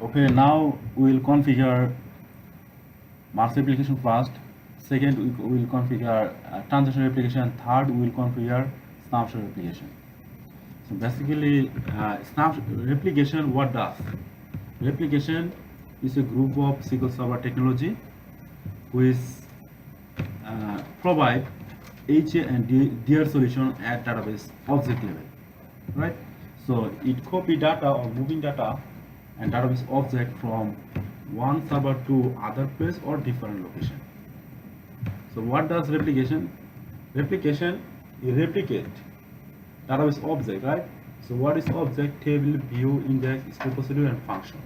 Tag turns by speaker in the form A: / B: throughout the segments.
A: Okay, now we will configure Mars application first. Second, we will configure transaction replication. Third, we will configure snapshot replication. So basically, snapshot replication, what does? Replication is a group of SQL Server technology which provide HA and DR solution at database object level, right? So it copy data or moving data and database object from one server to other place or different location. So what does replication? Replication, you replicate database object, right? So what is object? Table, view, index, scope procedure, and function.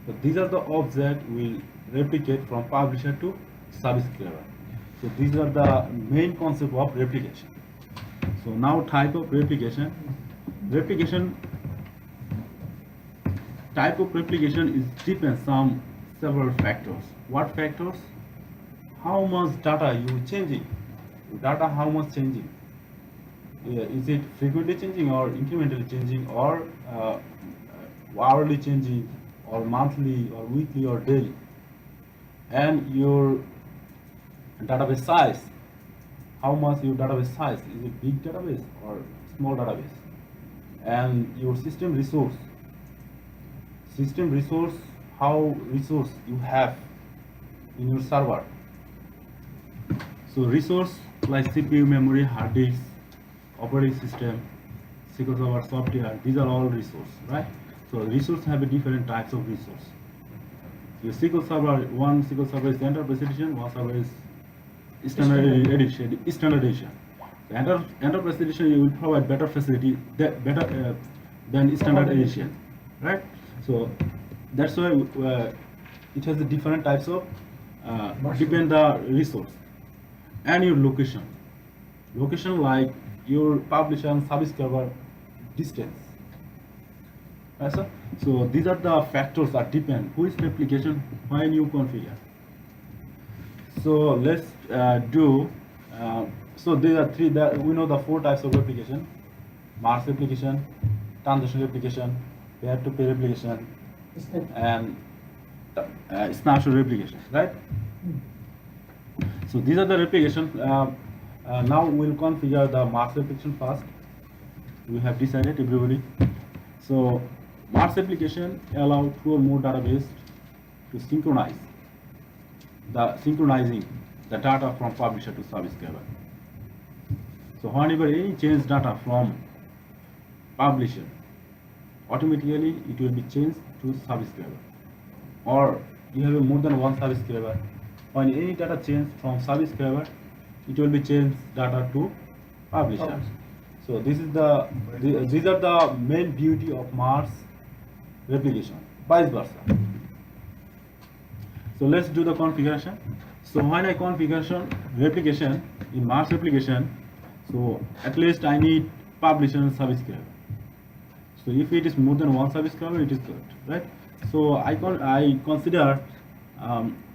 A: So these are the objects we replicate from publisher to subscriber. So these are the main concept of replication. So now type of replication. Type of replication is depends on several factors. What factors? How much data you changing? Data how much changing? Is it frequently changing or incrementally changing or hourly changing or monthly or weekly or daily? And your database size, how much your database size? Is it big database or small database? And your system resource, how resource you have in your server. So resource like CPU, memory, hard disk, operating system, SQL Server software, these are all resource, right? So resource have a different types of resource. Your SQL Server, one SQL Server is enterprise edition, one server is standard edition. The enterprise edition you will provide better facility, than standard edition, right? So that's why it has a different types of depend the resource and your location. Location like your publisher and subscriber distance. Right, sir? So these are the factors that depend who is replication when you configure. So let's do. So there are three. We know the four types of replication: Mars replication, transaction replication, peer-to-peer replication, and snapshot replication. Right? So these are the replication. Now we'll configure the Mars replication first. We have decided everybody. So Mars replication allow two or more database to synchronizing the data from publisher to subscriber. So whenever any change data from publisher, automatically it will be changed to subscriber. Or you have more than one subscriber. When any data change from subscriber, it will be changed data to publisher. So this is these are the main beauty of Mars replication, vice versa. So let's do the configuration. So when I configuration replication in Mars replication, so at least I need publisher and subscriber. So if it is more than one subscriber, it is good, right? So I consider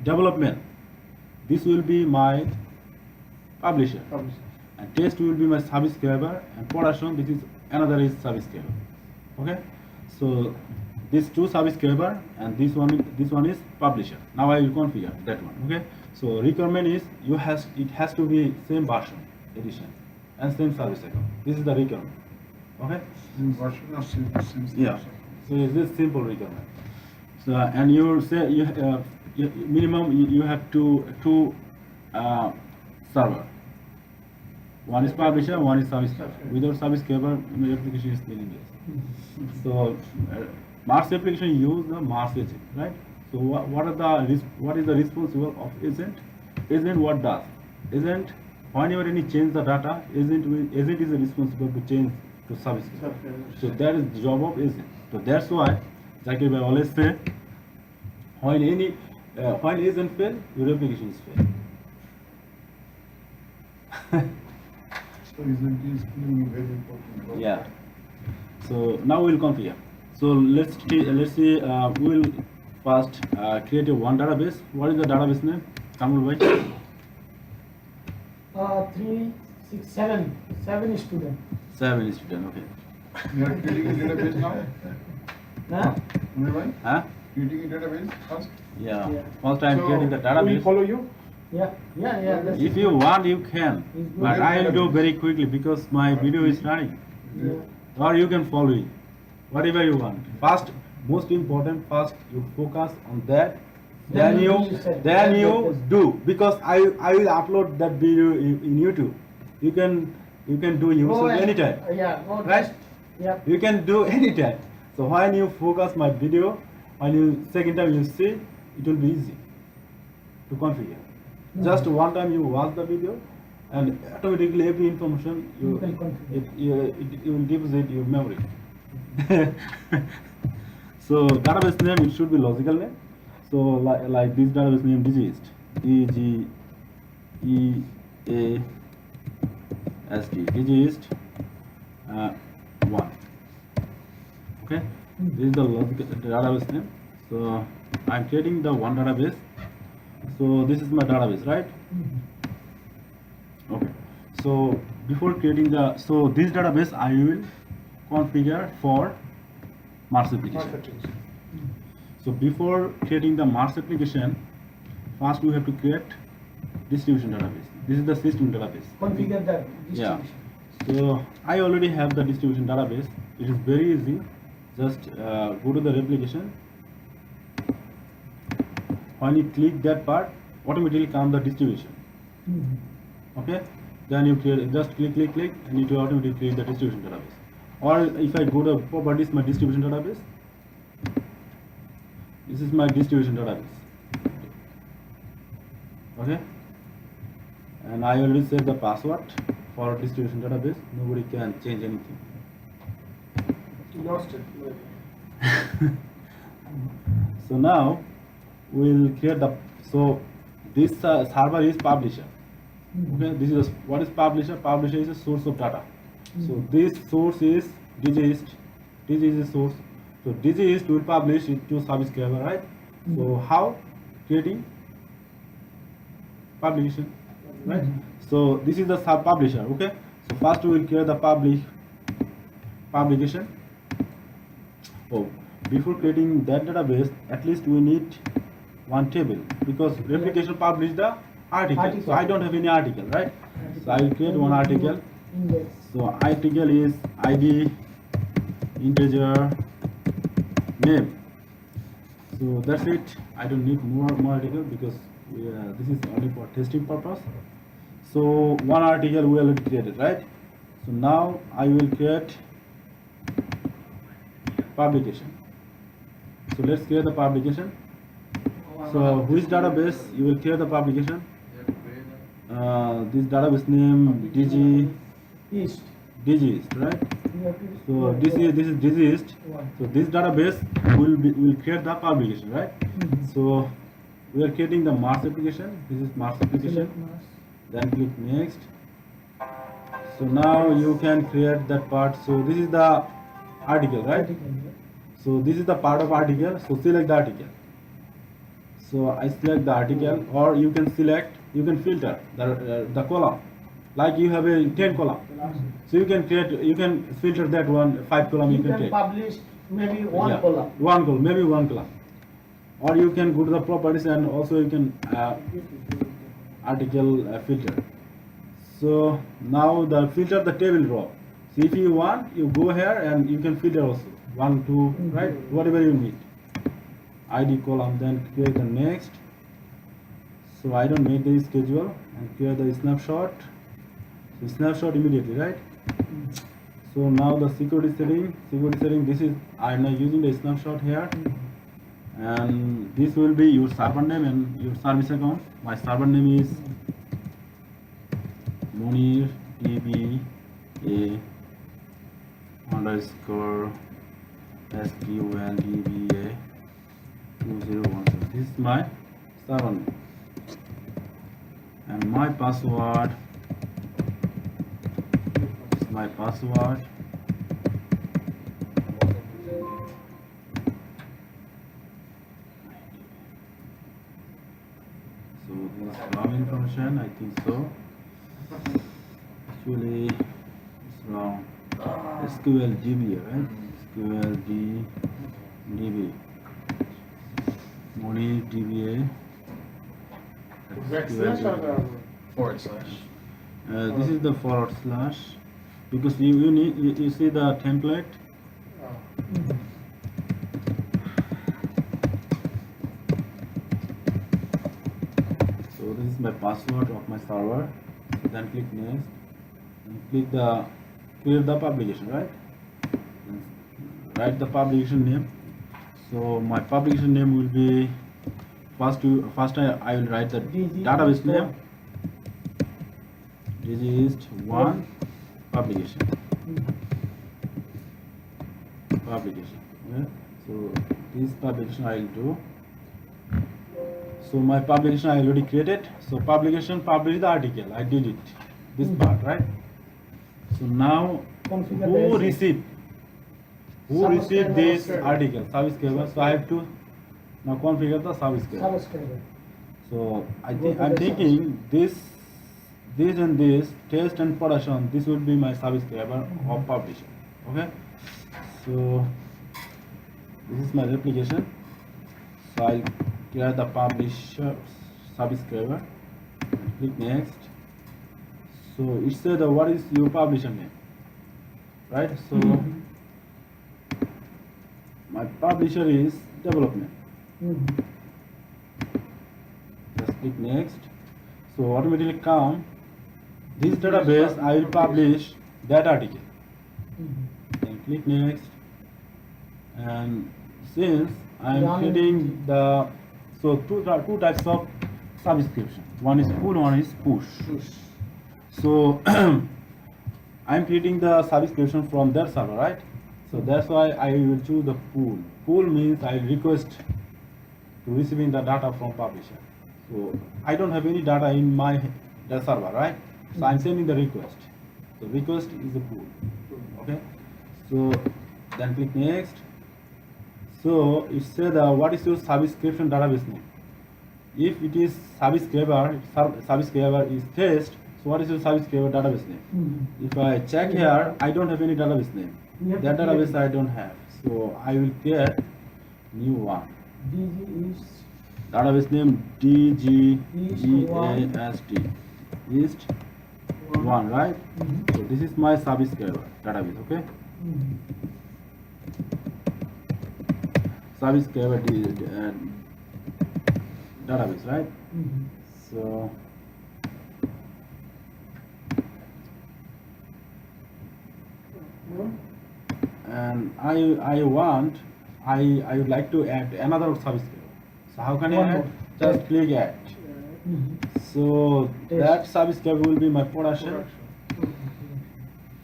A: development. This will be my publisher, and test will be my subscriber, and production this is another is subscriber. Okay, so these two subscriber and this one is publisher. Now I will configure that one. Okay, so requirement is it has to be same version edition and same service account. This is the requirement. Okay,
B: Same version or same
A: yeah. So is this simple requirement? So and you say minimum you have two server. One is publisher, one is subscriber. Without subscriber, the application is meaningless. So Mars application use the Mars agent, right? So what is the responsible of agent? Agent what does? Agent whenever any change the data, agent is responsible to change to subscriber. So that is the job of agent. So that's why Zakir Bhai always say when agent fail, your application is fail.
B: So isn't this playing a very important role?
A: Yeah. So now we'll configure. So let's see. We'll first create a one database. What is the database name? Kamul bhai.
C: 3, 6, 7. 7 student.
A: 7 student. Okay.
B: You are creating a database now?
C: Huh?
B: Only one?
A: Huh?
B: creating a database first.
A: Yeah.
C: Yeah.
A: First I'm
B: So,
A: creating the
B: we
A: database.
B: follow you.
C: Yeah. That's
A: If you want, you can,
C: It's good.
A: but I will do very quickly because my video is running.
C: Yeah.
A: Or you can follow it, whatever you want. First, most important, first you focus on that. Then you do, because I will upload that video in YouTube. You can do yourself anytime.
C: Yeah. Go
A: Right?
C: test. Yeah.
A: You can do anytime. So when you focus my video, when you second time you see, it will be easy to configure. Just one time you watch the video, and automatically every information
C: You can configure.
A: it will deposit your memory. So database name, it should be logical name. So like this database name DGEAST, DGEAST 1. Okay, this is the logical database name. So I'm creating the one database. So this is my database, right? Okay. So before creating this database, I will configure for Merge application. So before creating the Merge application, first we have to create distribution database. This is the system database.
C: Configure the
A: Yeah.
C: distribution.
A: So I already have the distribution database. It is very easy. Just go to the replication. When you click that part, automatically come the distribution. Okay. Then you create, just click, and it will automatically create the distribution database. Or if I go to properties, my distribution database. This is my distribution database. Okay. And I already set the password for distribution database. Nobody can change anything.
B: Lost it.
A: So now we'll create this server is publisher. Okay, this is what is publisher. Publisher is a source of data. So this source is DGEAST. DGEAST is source. So DGEAST will publish it to subscriber, right? So how creating publication, right? So this is the sub publisher. Okay. So first we will create the publication. Oh, before creating that database, at least we need one table, because replication published the article. So I don't have any article, right? So I will create one article.
C: Index.
A: So article is ID integer name. So that's it. I don't need more article because this is only for testing purpose. So one article we already created, right? So now I will create publication. So let's create the publication. So which database you will create the publication? This database name
C: East.
A: DGEAST, right?
C: You have to-
A: So this is DGEAST. So this database will create the publication, right? So we are creating the Merge application. This is Merge application.
C: Select mass.
A: Then click next. So now you can create that part. So this is the article, right?
C: Article, yeah.
A: So this is the part of article. So select the article. So I select the article, or you can filter the column. Like you have a 10 column. So you can filter that one 5 column you
C: You
A: can
C: can
A: take.
C: publish maybe one
A: Yeah,
C: column.
A: One column, maybe one column. Or you can go to the properties and also you can article filter. So now the filter the table row. So if you want, you go here and you can filter also 1, 2, right? Whatever you need. ID column, then create the next. So I don't make the schedule and create the snapshot. So snapshot immediately, right? So now the security setting. This is I'm not using the snapshot here, and this will be your server name and your service account. My server name is Munir DBA _ SQLtva 2016. This is my server name, and my password is my password. So this is wrong information, I think so. Actually, it's wrong. SQLtv, right? SQLtv. Money DBA.
D: Forward slash.
A: This is the forward slash because you see the template. So this is my password of my server. So then click next and click the create the publication, right? And write the publication name. So my publication name will be first I will write the database name. DGSQLtv publication. Publication. Okay? So this publication I will do. So my publication I already created. So publication publish the article. I did it. This part, right? So now
C: Configure
A: who
C: the
A: received this article? Subscriber. So I have to now configure the subscriber.
C: subscriber.
A: So I'm thinking this and this test and production. This would be my subscriber of publisher. Okay. So this is my replication. So I'll create the publisher subscriber. Click next. So it said what is your publisher name, right? So my publisher is development. Just click next. So automatically come this database. I will publish that article. Then click next. And since I am creating the two types of subscription. One is pull, one is push. So I am creating the subscription from their server, right? So that's why I will choose the pull. Pull means I request to receiving the data from publisher. So I don't have any data in my server, right? So I'm sending the request. So request is the pull. Okay. So then click next. So it said what is your subscription database name? If it is subscriber is test. So what is your subscriber database name? If I check here, I don't have any database name. That database I don't have. So I will create new one.
C: DG is
A: Database name DGEAST. East 1, right? So this is my subscriber database, okay? Subscriber database, right? So and I would like to add another subscriber. So how can I add? Just click add. So that subscriber will be my production.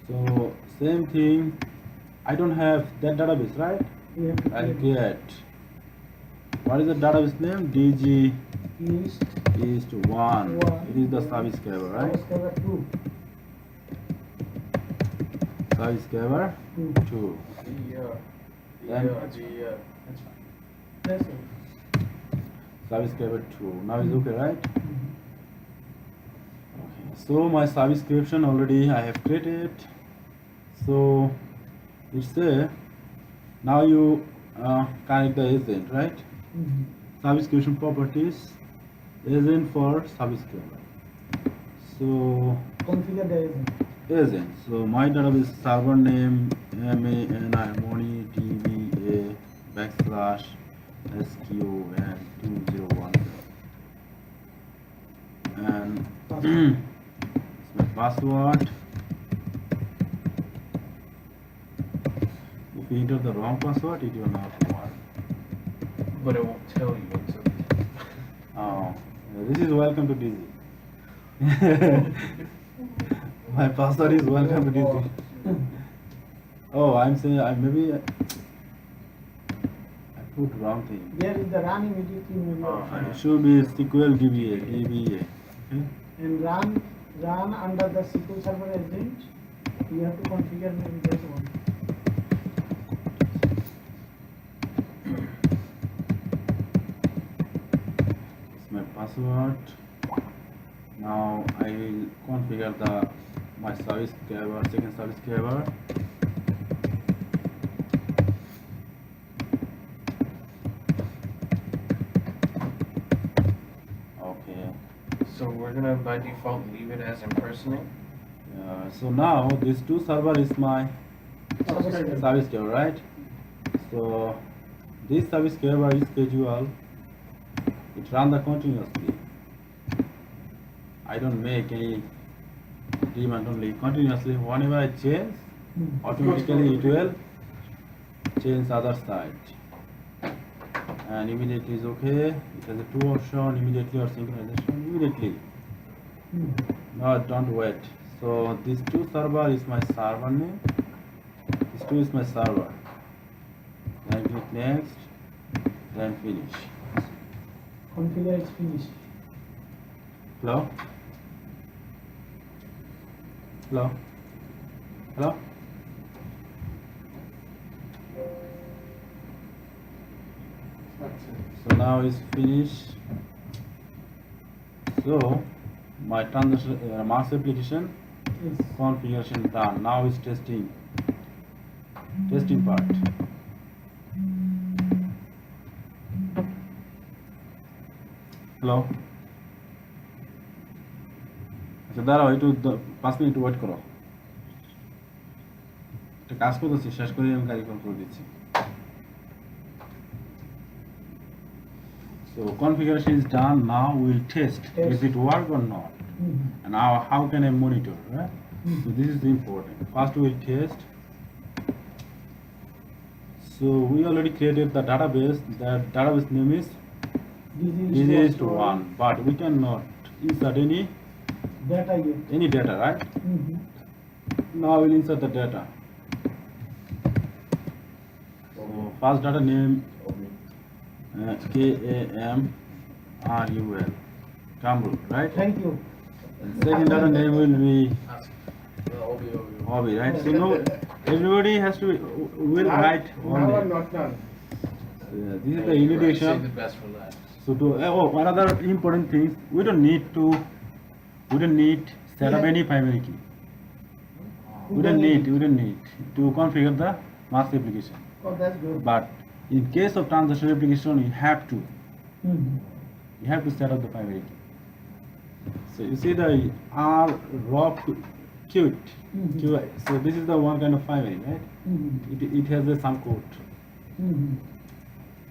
A: So same thing. I don't have that database, right? I'll get. What is the database name? DG East 1. It is the subscriber, right?
C: subscriber 2.
A: Subscriber 2. Then
C: That's it.
A: subscriber 2. Now is okay, right? Okay. So my subscription already I have created. So it's there. Now you connect the agent, right? Subscription properties, agent for subscriber. So
C: Configure the agent.
A: So my database server name MANI DBA /SQL2010 and it's my password. If you enter the wrong password, it will not work.
D: But it won't tell you until.
A: Oh, this is welcome to DZ. My password is welcome to DZ. Oh, I'm saying I put wrong thing.
C: There is the run immediately in your
A: It should be SQL DBA. Okay?
C: and run under the SQL Server agent. You have to configure maybe that one.
A: It's my password. Now I will configure my subscriber, second subscriber.
D: we're gonna by default leave it as impersonating.
A: So now this two server is my
C: Subscriber.
A: service server, right? So this service server is schedule. It runs the continuously. I don't make any demand only continuously. Whenever I change, automatically it will change other side. And immediately is okay. It has a two option, immediately or synchronization, immediately. Now don't wait. So this two server is my server name. This two is my server. Then click next. Then finish.
C: Configure is finished.
A: Hello? Hello? Hello? So now it's finished. So my transaction master application
C: Yes.
A: configuration done. Now it's testing. Testing part. Hello? আচ্ছা দাঁড়াও একটু 5 minute wait করো, একটা কাজ করতেছি, শেষ করে আমি কারিগর করে দিচ্ছি। So configuration is done. Now we will test
C: Test.
A: is it work or not, and now how can I monitor, right? So this is important. First we will test. So we already created the database. The database name is
C: This is
A: one, but we cannot insert
C: data yet.
A: any data, right? Now we'll insert the data. So first data name KAMRUL, Kamrul, right?
C: Thank you.
A: And second data name will be hobby, right? So no, everybody has to will write one name.
B: not done.
A: This is the
D: Save
A: initiation.
D: the best for last.
A: So to another important thing, we don't need set up any primary key. We don't need to configure the master application.
C: Oh, that's good.
A: But in case of transaction application, you have to set up the primary key. So you see the R raw Qt. So this is the one kind of primary, right? It has some code.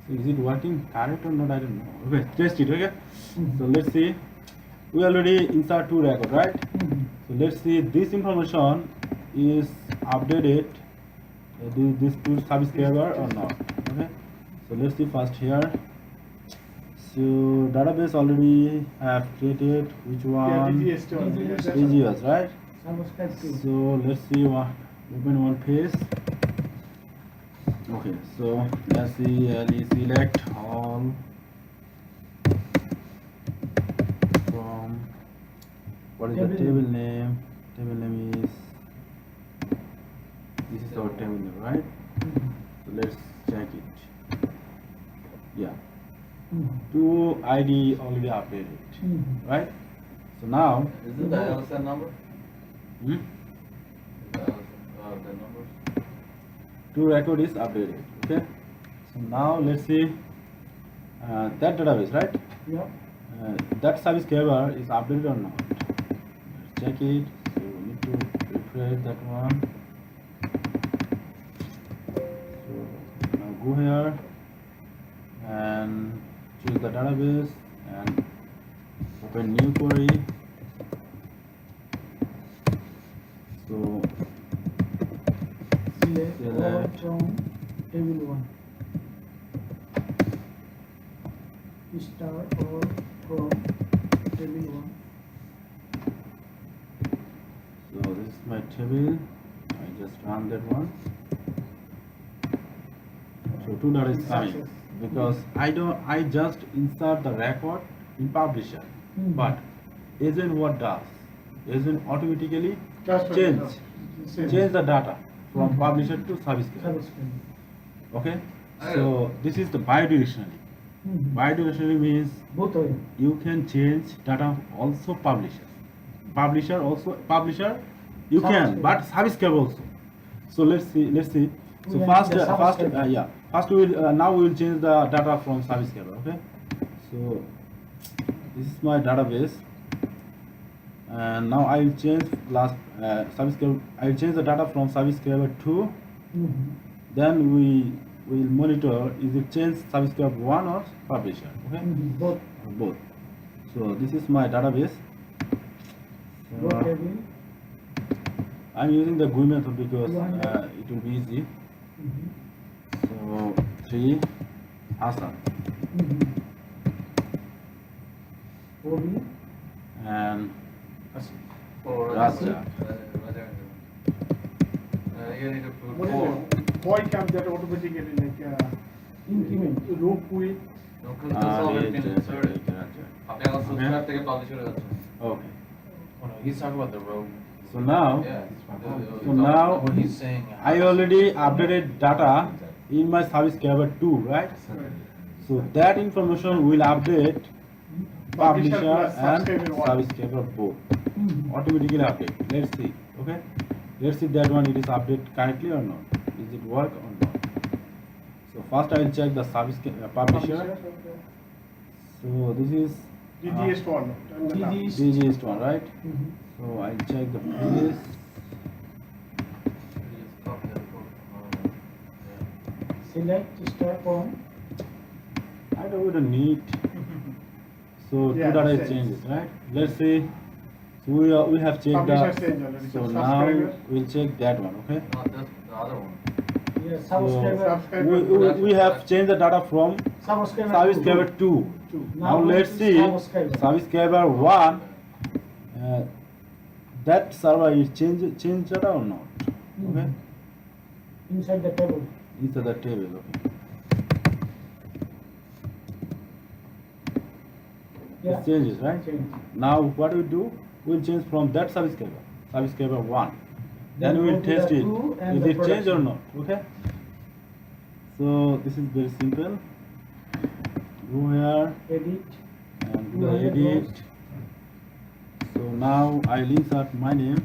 A: So is it working correct or not? I don't know. Okay, test it. Okay. So let's see. We already insert two record, right? So let's see this information is updated. This to subscriber or not? Okay. So let's see first here. So database already have created which one? DGS, right?
C: Subscribe to.
A: So let's see what open one page. Okay, so let's see select all from what is the table name? Table name is this is our table name, right? So let's check it. Yeah, two ID already updated, right? So now
E: Is it the LSN number?
A: hmm?
E: The number?
A: Two record is updated. Okay, so now let's see that database, right?
C: Yeah.
A: That service server is updated or not. Let's check it. So we need to refresh that one. So now go here and choose the database and open new query. So
C: Select all
A: Select.
C: from table 1. Star all from table 1.
A: So this is my table. I just run that one. So two data is coming because I just insert the record in publisher. But agent what does? Agent automatically change the data from publisher to service server.
C: Subscribe.
A: Okay. So this is the bidirectionally. Bidirectionally means
C: Both way.
A: you can change data also publisher you can,
C: Subscribe.
A: but service server also. So let's see. So
C: We
A: first
C: have the subscribe.
A: first we will now we will change the data from service server. Okay. So this is my database. And now I will change last subscriber. I will change the data from subscriber to. Then we will monitor is it change subscriber 1 or publisher. Okay.
C: Both.
A: Both. So this is my database.
C: Both
A: So,
C: table.
A: I'm using the GUI method because it will be easy. So 3 Hassan
C: OB.
A: and
D: For
A: Raja.
D: You need to put
B: What
D: four.
B: is it? Why can't that automatically
C: Increment.
B: rope with?
D: No, consultant been inserted. আপনি এখন
A: Okay.
D: subscribe থেকে publish হয়ে যাচ্ছে।
A: Okay.
D: Oh no, he's talking about the road.
A: So now
D: Yeah.
A: So now
D: what he's saying.
A: I already updated data in my subscriber 2, right? So that information will update publisher
B: plus
A: and
B: subscriber one.
A: subscriber both. Automatically update. Let's see. Okay. Let's see that one it is updated correctly or not. Is it work or not? So first I will check the publisher. So this is
B: DGS one.
A: DGS one, right? So I'll check the place.
C: Select step on.
A: I don't need. So
B: Yeah,
A: two data is
B: sense.
A: changes, right? Let's say so we have checked
B: Publisher
A: the.
B: change already.
A: So
B: So
A: now
B: subscriber.
A: we'll check that one, okay?
D: No, that's the other one.
C: Yeah, subscriber.
B: Subscriber.
A: We have changed the data from
C: Subscriber.
A: subscriber 2.
B: Two.
A: Now let's see subscriber 1. That server is change data or not? Okay,
C: Inside the table.
A: into the table. Okay,
C: Yeah.
A: it changes, right?
C: Change.
A: Now what we do? We'll change from that subscriber 1. Then we
C: go
A: will
C: to
A: test
C: the
A: it.
C: 2 and
A: Is
C: the
A: it change or
C: production.
A: not? Okay. So this is very simple. Go here
C: Edit.
A: and do
C: 200
A: the edit.
C: rows.
A: So now I'll insert my name.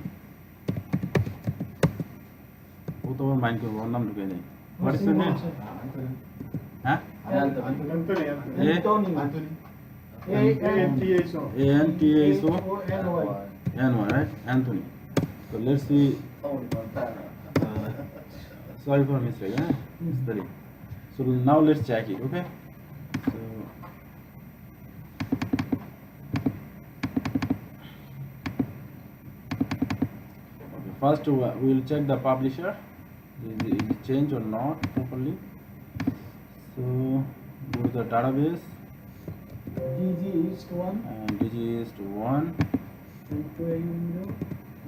A: Both over mine ko one naam duke nahi. What is your name? Huh?
B: Anthony.
C: Anthony.
B: ANTHO.
A: ANTHO
C: ANTHONY.
A: N1, right? Anthony. So let's see. Sorry for mistake, eh? Spelling. So now let's check it, okay? So first we will check the publisher. Is it change or not properly? So go to the database
C: DG is 1
A: and DGSQLtv
C: and 2 window.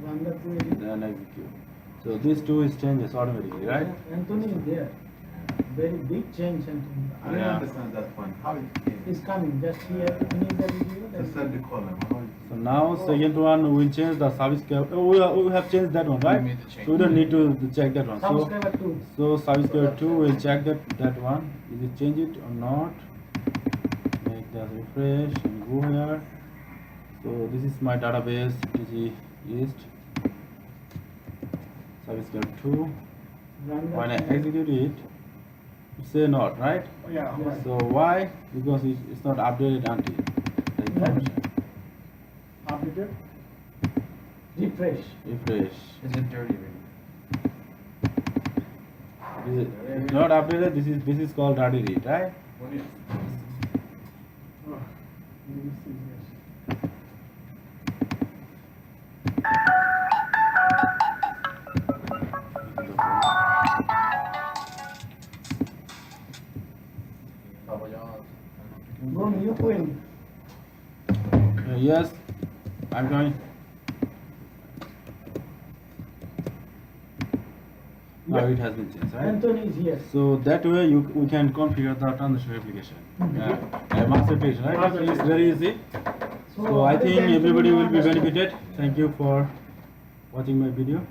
C: Run the 2
A: then execute. So these two is changes automatically, right?
C: Anthony is there. Very big change, Anthony.
E: I don't
A: Yeah.
E: understand that one. How it came?
C: Is coming. Just here to finish the video.
E: Just set the column. How it
A: So now second one we'll change the subscriber. Oh, we have changed that one, right?
D: We made the change.
A: So we don't need to check that one.
C: Subscriber 2.
A: So subscriber 2 we'll check that one. Is it change it or not? Make the refresh and go here. So this is my database DG East subscriber 2.
C: Run the
A: When I execute it, say not, right?
B: Yeah.
C: Yeah.
A: So why? Because it's not updated until the information.
B: Updated.
C: refresh.
A: Refresh.
D: Is it dirty already?
A: It's not updated. This is called dirty read, right?
D: What is?
B: Oh, this is yes.
D: Papa John.
C: Go new queen.
A: Yes, I'm going. Now it has been changed, right?
C: Anthony is here.
A: So that way we can configure the transition replication. Master page, right?
B: Master
A: It's
B: page.
A: very easy. So I
C: other
A: think
C: than
A: everybody will be
C: Anthony,
A: benefited. Thank you for watching my video.